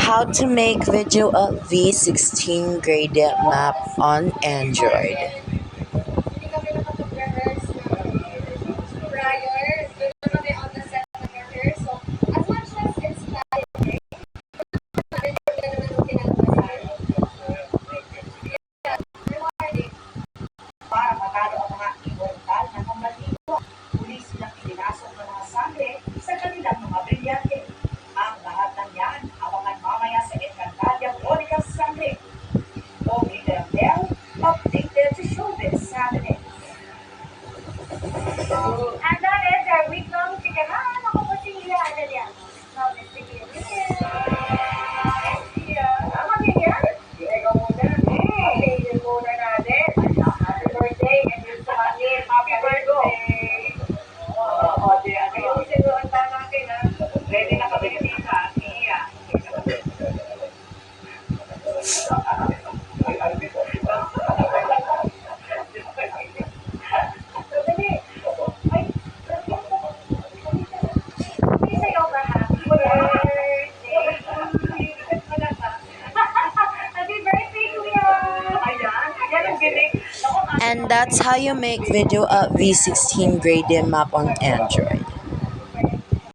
How to make video of V16 gradient map on Android. Para matalo ang mga immortal na pambatiko, muli silang pinasok ng mga sangre sa kanilang mga brilyante. Ang lahat ng yan, abangan mamaya sa Encantadia Chronicle Sangre. O Miguel Bell, updated to Showbiz Saturday. Handa rin sa week-long chikahan. Ako po si Hila Adaliano. Now, let's begin. Tama din yan. Ikaw muna. Updated muna natin. Happy birthday and yun sa kanya. Happy birthday. Oo, di ano yung sinuunta natin ha. Ready na kami ni Tita. Iya. And that's how you make video of V16 gradient map on Android.